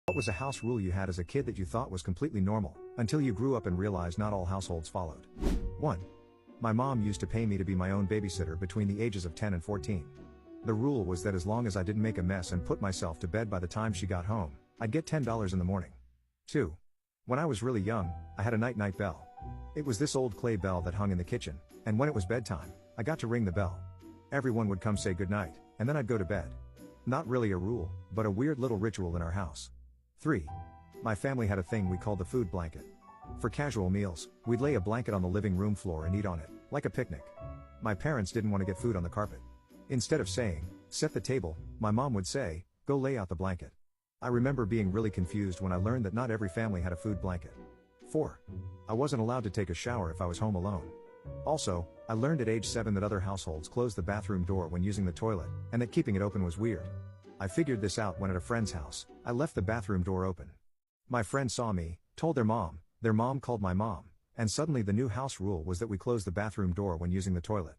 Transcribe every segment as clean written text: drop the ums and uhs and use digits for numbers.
What was a house rule you had as a kid that you thought was completely normal, until you grew up and realized not all households followed? 1. My mom used to pay me to be my own babysitter between the ages of 10 and 14. The rule was that as long as I didn't make a mess and put myself to bed by the time she got home, I'd get $10 in the morning. 2. When I was really young, I had a night-night bell. It was this old clay bell that hung in the kitchen, and when it was bedtime, I got to ring the bell. Everyone would come say goodnight, and then I'd go to bed. Not really a rule, but a weird little ritual in our house. 3. My family had a thing we called the food blanket. For casual meals, we'd lay a blanket on the living room floor and eat on it, like a picnic. My parents didn't want to get food on the carpet. Instead of saying, "Set the table," my mom would say, "Go lay out the blanket." I remember being really confused when I learned that not every family had a food blanket. 4. I wasn't allowed to take a shower if I was home alone. Also, I learned at age 7 that other households closed the bathroom door when using the toilet, and that keeping it open was weird. I figured this out when at a friend's house, I left the bathroom door open. My friend saw me, told their mom called my mom, and suddenly the new house rule was that we closed the bathroom door when using the toilet.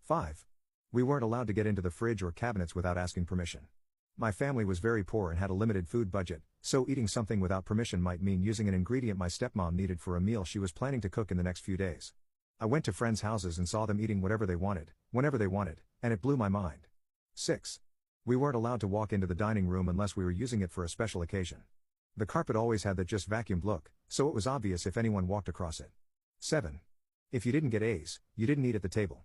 5. We weren't allowed to get into the fridge or cabinets without asking permission. My family was very poor and had a limited food budget, so eating something without permission might mean using an ingredient my stepmom needed for a meal she was planning to cook in the next few days. I went to friends' houses and saw them eating whatever they wanted, whenever they wanted, and it blew my mind. 6. We weren't allowed to walk into the dining room unless we were using it for a special occasion. The carpet always had that just vacuumed look, so it was obvious if anyone walked across it. 7. If you didn't get A's, you didn't eat at the table.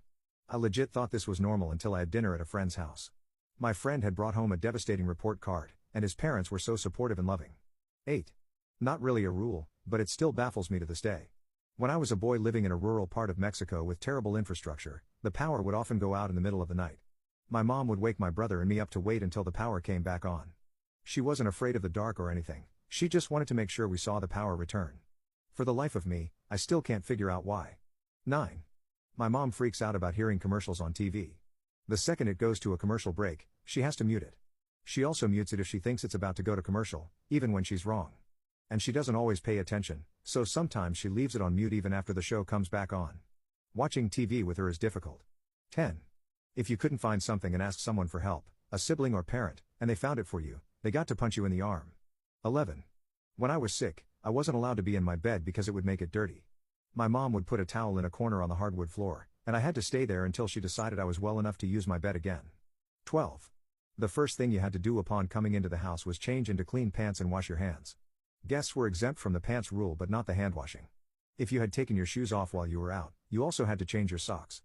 I legit thought this was normal until I had dinner at a friend's house. My friend had brought home a devastating report card, and his parents were so supportive and loving. 8. Not really a rule, but it still baffles me to this day. When I was a boy living in a rural part of Mexico with terrible infrastructure, the power would often go out in the middle of the night. My mom would wake my brother and me up to wait until the power came back on. She wasn't afraid of the dark or anything, she just wanted to make sure we saw the power return. For the life of me, I still can't figure out why. 9. My mom freaks out about hearing commercials on TV. The second it goes to a commercial break, she has to mute it. She also mutes it if she thinks it's about to go to commercial, even when she's wrong. And she doesn't always pay attention, so sometimes she leaves it on mute even after the show comes back on. Watching TV with her is difficult. 10. If you couldn't find something and asked someone for help, a sibling or parent, and they found it for you, they got to punch you in the arm. 11. When I was sick, I wasn't allowed to be in my bed because it would make it dirty. My mom would put a towel in a corner on the hardwood floor, and I had to stay there until she decided I was well enough to use my bed again. 12. The first thing you had to do upon coming into the house was change into clean pants and wash your hands. Guests were exempt from the pants rule but not the hand washing. If you had taken your shoes off while you were out, you also had to change your socks.